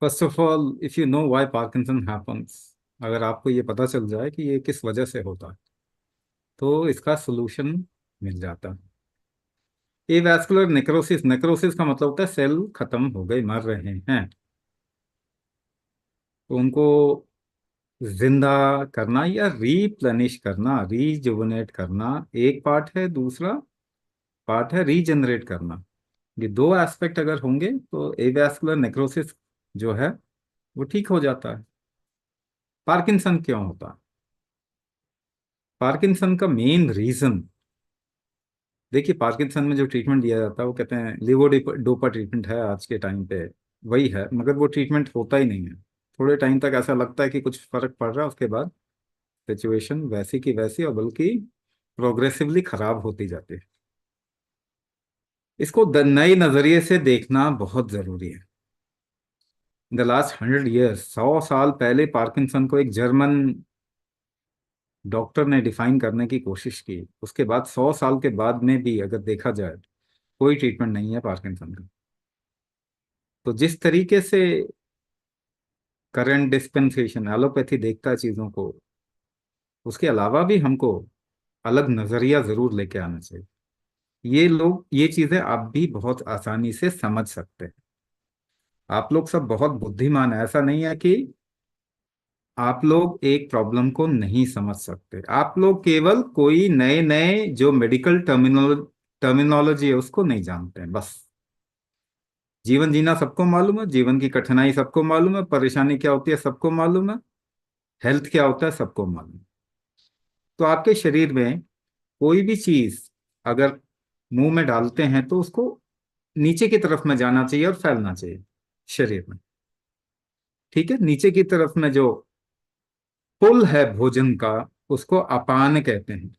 First of all, if you know why Parkinson happens, अगर आपको ये पता चल जाए कि ये किस वजह से होता है तो इसका सोल्यूशन मिल जाता है। ए वैस्कुलर नेक्रोसिस, नेक्रोसिस का मतलब होता है सेल खत्म हो गए, मर रहे हैं, तो उनको जिंदा करना या रीप्लेनिश करना, रीजुवनेट करना एक पार्ट है, दूसरा पार्ट है रीजनरेट करना। ये दो एस्पेक्ट अगर होंगे तो एवैस्कुलर नेक्रोसिस जो है वो ठीक हो जाता है। पार्किंसन क्यों होता है? पार्किंसन का मेन रीजन, देखिए पार्किंसन में जो ट्रीटमेंट दिया जाता है वो कहते हैं लिवोडोपा ट्रीटमेंट है आज के टाइम पे, वही है, मगर वो ट्रीटमेंट होता ही नहीं है। थोड़े टाइम तक ऐसा लगता है कि कुछ फर्क पड़ रहा है, उसके बाद सिचुएशन वैसी की वैसी और बल्कि प्रोग्रेसिवली खराब होती जाती है। इसको नए नजरिए से देखना बहुत जरूरी है। इन द लास्ट 100 ईयर्स, 100 साल पहले पार्किंसन को एक जर्मन डॉक्टर ने डिफाइन करने की कोशिश की, उसके बाद 100 साल के बाद में भी अगर देखा जाए कोई ट्रीटमेंट नहीं है पार्किंसन का। तो जिस तरीके से करंट डिस्पेंसेशन एलोपैथी देखता है चीजों को, उसके अलावा भी हमको अलग नजरिया जरूर लेके आना चाहिए। ये चीजें आप भी बहुत आसानी से समझ सकते हैं। आप लोग सब बहुत बुद्धिमान है, ऐसा नहीं है कि आप लोग एक प्रॉब्लम को नहीं समझ सकते। आप लोग केवल कोई नए नए जो मेडिकल टर्मिनोलॉजी है उसको नहीं जानते हैं, बस। जीवन जीना सबको मालूम है, जीवन की कठिनाई सबको मालूम है, परेशानी क्या होती है सबको मालूम है, हेल्थ क्या होता है सबको मालूम है। तो आपके शरीर में कोई भी चीज अगर मुंह में डालते हैं तो उसको नीचे की तरफ में जाना चाहिए और फैलना चाहिए शरीर में। ठीक है, नीचे की तरफ में जो पुल है भोजन का उसको अपान कहते हैं,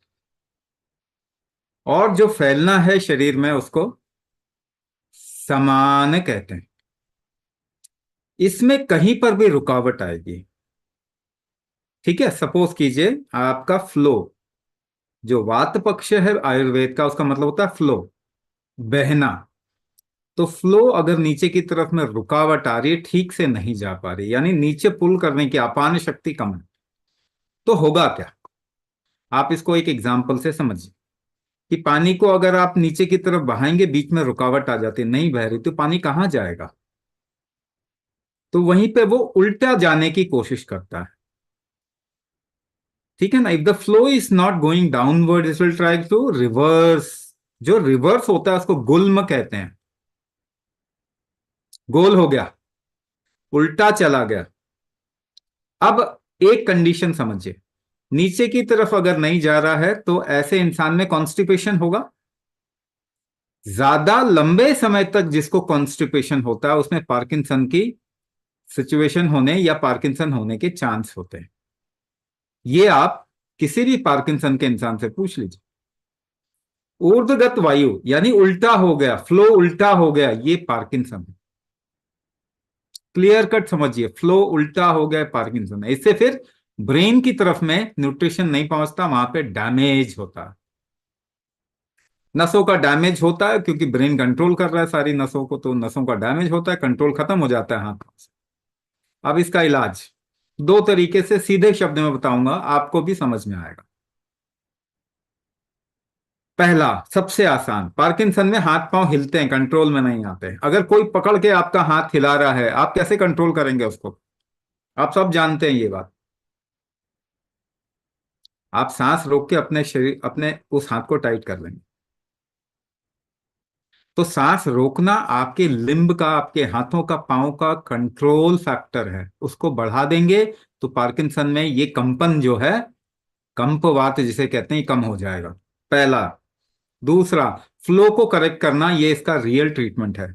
और जो फैलना है शरीर में उसको समान कहते हैं। इसमें कहीं पर भी रुकावट आएगी, ठीक है, सपोज कीजिए आपका फ्लो, जो वात पक्ष है आयुर्वेद का उसका मतलब होता है फ्लो, बहना। तो फ्लो अगर नीचे की तरफ में रुकावट आ रही है, ठीक से नहीं जा पा रही, यानी नीचे पुल करने की अपान शक्ति कम है, तो होगा क्या? आप इसको एक एग्जाम्पल से समझिए कि पानी को अगर आप नीचे की तरफ बहाएंगे, बीच में रुकावट आ जाती है, नहीं बह रही, तो पानी कहाँ जाएगा? तो वहीं पे वो उल्टा जाने की कोशिश करता है। ठीक है ना? If the flow is not going downward, it will try to reverse. जो रिवर्स होता है उसको गुल्म कहते हैं। गोल हो गया, उल्टा चला गया। अब एक कंडीशन समझिए, नीचे की तरफ अगर नहीं जा रहा है तो ऐसे इंसान में कॉन्स्टिपेशन होगा। ज्यादा लंबे समय तक जिसको कॉन्स्टिपेशन होता है उसमें पार्किंसन की सिचुएशन होने या पार्किंसन होने के चांस होते हैं। ये आप किसी भी पार्किंसन के इंसान से पूछ लीजिए। ऊर्ध्वगत वायु यानी उल्टा हो गया, फ्लो उल्टा हो गया, ये पार्किंसन है। क्लियर कट समझिए, फ्लो उल्टा हो गया पार्किंसन है। इससे फिर ब्रेन की तरफ में न्यूट्रिशन नहीं पहुंचता, वहां पे डैमेज होता है, नसों का डैमेज होता है, क्योंकि ब्रेन कंट्रोल कर रहा है सारी नसों को, तो नसों का डैमेज होता है, कंट्रोल खत्म हो जाता है हाथ से। अब इसका इलाज दो तरीके से सीधे शब्द में बताऊंगा, आपको भी समझ में आएगा। पहला, सबसे आसान, पार्किंसन में हाथ पांव हिलते हैं, कंट्रोल में नहीं आते। अगर कोई पकड़ के आपका हाथ हिला रहा है, आप कैसे कंट्रोल करेंगे उसको? आप सब जानते हैं ये बात। आप सांस रोक के अपने शरीर, अपने उस हाथ को टाइट कर लेंगे। तो सांस रोकना आपके लिम्ब का, आपके हाथों का, पांव का कंट्रोल फैक्टर है, उसको बढ़ा देंगे तो पार्किंसन में ये कंपन जो है, कंपवात जिसे कहते हैं, ये कम हो जाएगा। पहला। दूसरा, फ्लो को करेक्ट करना, ये इसका रियल ट्रीटमेंट है।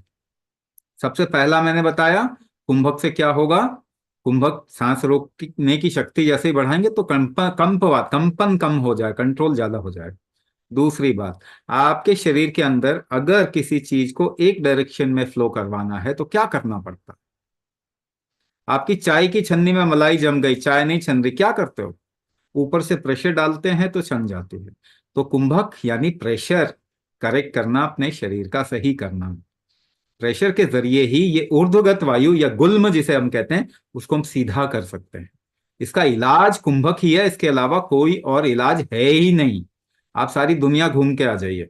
सबसे पहला मैंने बताया, कुंभक से क्या होगा? कुंभक सांस रोकने की शक्ति जैसे ही बढ़ाएंगे तो कंपवात, कंपन कम हो जाए, कंट्रोल ज्यादा हो जाए। दूसरी बात, आपके शरीर के अंदर अगर किसी चीज को एक डायरेक्शन में फ्लो करवाना है तो क्या करना पड़ता? आपकी चाय की छन्नी में मलाई जम गई, चाय नहीं छन रही, क्या करते हो? ऊपर से प्रेशर डालते हैं तो छन जाती है। तो कुंभक यानी प्रेशर करेक्ट करना, अपने शरीर का सही करना। प्रेशर के जरिए ही ये ऊर्ध्वगत वायु या गुल्म जिसे हम कहते हैं उसको हम सीधा कर सकते हैं। इसका इलाज कुंभक ही है, इसके अलावा कोई और इलाज है ही नहीं। आप सारी दुनिया घूम के आ जाइए।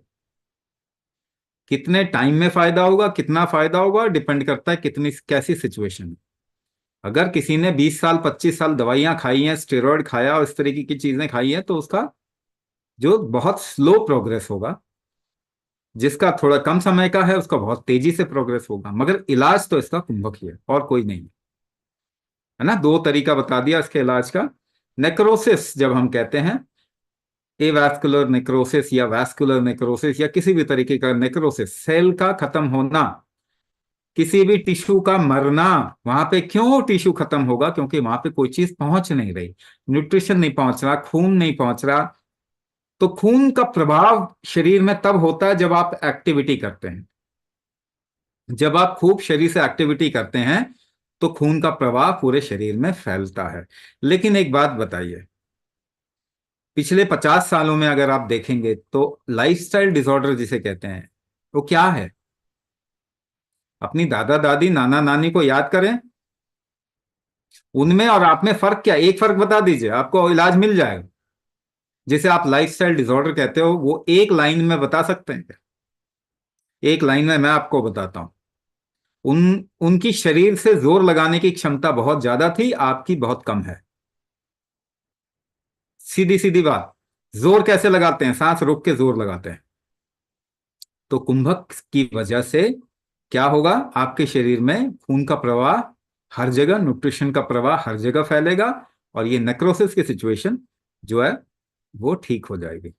कितने टाइम में फायदा होगा, कितना फायदा होगा, डिपेंड करता है कितनी कैसी सिचुएशन है। अगर किसी ने 20 साल 25 साल दवाइयां खाई हैं, स्टेरॉयड खाया और इस तरीके की चीजें खाई हैं, तो उसका जो बहुत स्लो प्रोग्रेस होगा, जिसका थोड़ा कम समय का है उसका बहुत तेजी से प्रोग्रेस होगा। मगर इलाज तो इसका कुंभक ही है और कोई नहीं, है ना। दो तरीका बता दिया इसके इलाज का। नेक्रोसिस जब हम कहते हैं, एवास्कुलर नेक्रोसिस या वैस्कुलर नेक्रोसिस या किसी भी तरीके का नेक्रोसिस, सेल का खत्म होना, किसी भी टिश्यू का मरना। वहां पे क्यों टिश्यू खत्म होगा? क्योंकि वहां पे कोई चीज पहुंच नहीं रही, न्यूट्रिशन नहीं पहुंच रहा, खून नहीं पहुंच रहा। तो खून का प्रभाव शरीर में तब होता है जब आप एक्टिविटी करते हैं। जब आप खूब शरीर से एक्टिविटी करते हैं तो खून का प्रवाह पूरे शरीर में फैलता है। लेकिन एक बात बताइए, पिछले 50 सालों में अगर आप देखेंगे तो लाइफस्टाइल डिसऑर्डर जिसे कहते हैं वो क्या है? अपनी दादा दादी नाना नानी को याद करें, उनमें और आप में फर्क क्या? एक फर्क बता दीजिए, आपको इलाज मिल जाएगा। जिसे आप लाइफस्टाइल डिसऑर्डर कहते हो, वो एक लाइन में बता सकते हैं क्या? एक लाइन में मैं आपको बताता हूं। उनकी शरीर से जोर लगाने की क्षमता बहुत ज्यादा थी, आपकी बहुत कम है। सीधी सीधी बात। जोर कैसे लगाते हैं? सांस रोक के जोर लगाते हैं। तो कुंभक की वजह से क्या होगा? आपके शरीर में खून का प्रवाह हर जगह, न्यूट्रिशन का प्रवाह हर जगह फैलेगा और ये नेक्रोसिस की सिचुएशन जो है वो ठीक हो जाएगी।